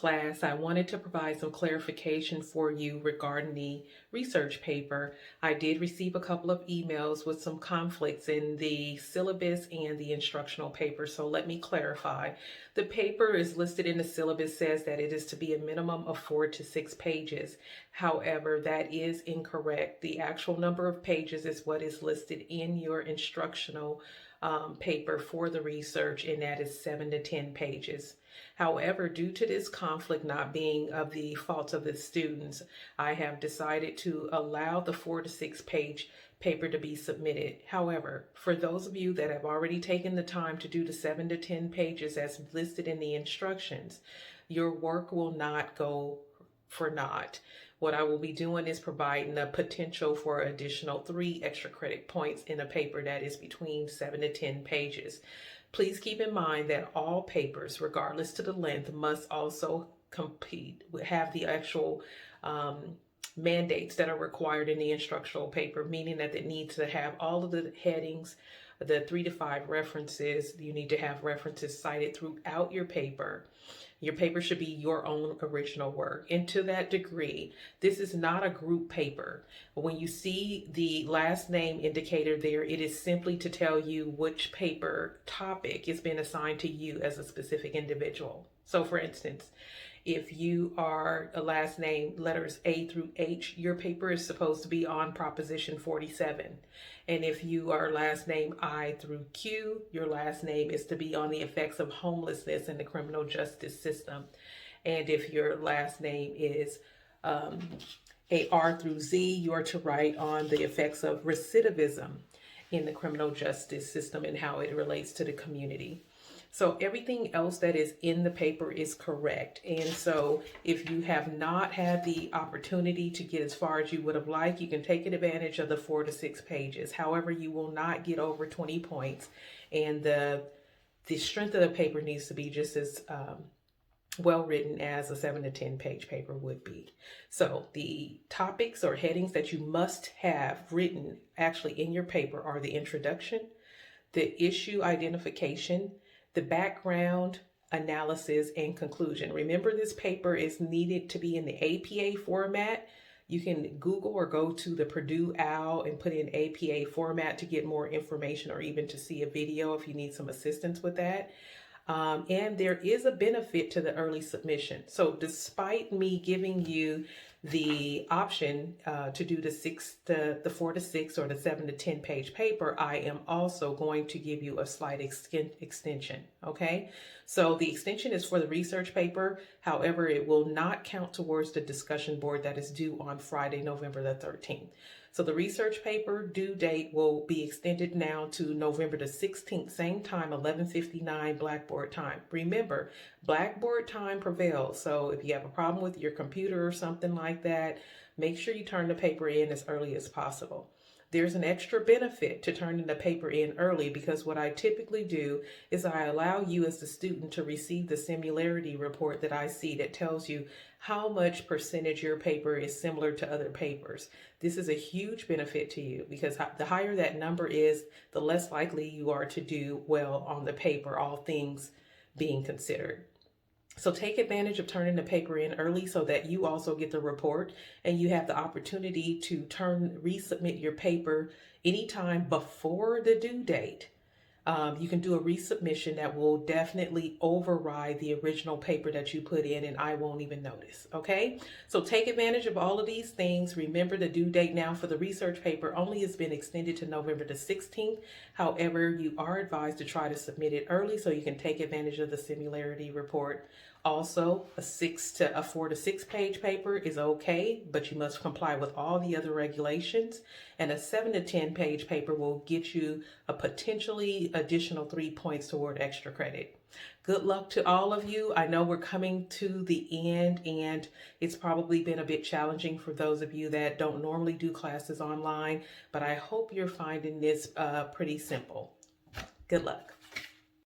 class, I wanted to provide some clarification for you regarding the research paper. I did receive a couple of emails with some conflicts in the syllabus and the instructional paper, so let me clarify. The paper is listed in the syllabus says that it is to be a minimum of 4 to 6 pages. However, that is incorrect. The actual number of pages is what is listed in your instructional paper for the research, and that is 7 to 10 pages. However, due to this conflict not being of the fault of the students, I have decided to allow the 4 to 6 page paper to be submitted. However, for those of you that have already taken the time to do the 7 to 10 pages as listed in the instructions, your work will not go for naught. What I will be doing is providing the potential for additional 3 extra credit points in a paper that is between 7 to 10 pages. Please keep in mind that all papers, regardless to the length, must also have the actual mandates that are required in the instructional paper, meaning that it needs to have all of the headings, the 3 to 5 references. You need to have references cited throughout your paper. Your paper should be your own original work. And to that degree, this is not a group paper. When you see the last name indicator there, it is simply to tell you which paper topic is being assigned to you as a specific individual. So for instance, if you are a last name letters A through H, your paper is supposed to be on Proposition 47. And if you are last name I through Q, your last name is to be on the effects of homelessness in the criminal justice system. And if your last name is a R through Z, you are to write on the effects of recidivism in the criminal justice system and how it relates to the community. So everything else that is in the paper is correct. And so if you have not had the opportunity to get as far as you would have liked, you can take advantage of the 4 to 6 pages. However, you will not get over 20 points. And the strength of the paper needs to be just as well written as a 7 to 10 page paper would be. So the topics or headings that you must have written actually in your paper are the introduction, the issue identification, the background, analysis, and conclusion. Remember, this paper is needed to be in the APA format. You can Google or go to the Purdue OWL and put in APA format to get more information or even to see a video if you need some assistance with that. And there is a benefit to the early submission. So despite me giving you the option to do the 4 to 6 or the 7 to 10 page paper, I am also going to give you a slight extension. Okay, so the extension is for the research paper. However, it will not count towards the discussion board that is due on Friday, November the 13th. So the research paper due date will be extended now to November the 16th, same time, 11:59 Blackboard time. Remember, Blackboard time prevails. So if you have a problem with your computer or something like that, make sure you turn the paper in as early as possible. There's an extra benefit to turning the paper in early because what I typically do is I allow you as the student to receive the similarity report that I see that tells you how much percentage your paper is similar to other papers. This is a huge benefit to you because the higher that number is, the less likely you are to do well on the paper, all things being considered. So take advantage of turning the paper in early so that you also get the report and you have the opportunity to resubmit your paper anytime before the due date. You can do a resubmission that will definitely override the original paper that you put in and I won't even notice. Okay, so take advantage of all of these things. Remember, the due date now for the research paper only has been extended to November the 16th. However, you are advised to try to submit it early so you can take advantage of the similarity report. Also, a 4 to 6 page paper is okay, but you must comply with all the other regulations. And a 7 to 10 page paper will get you a potentially additional 3 points toward extra credit. Good luck to all of you. I know we're coming to the end and it's probably been a bit challenging for those of you that don't normally do classes online, but I hope you're finding this pretty simple. Good luck.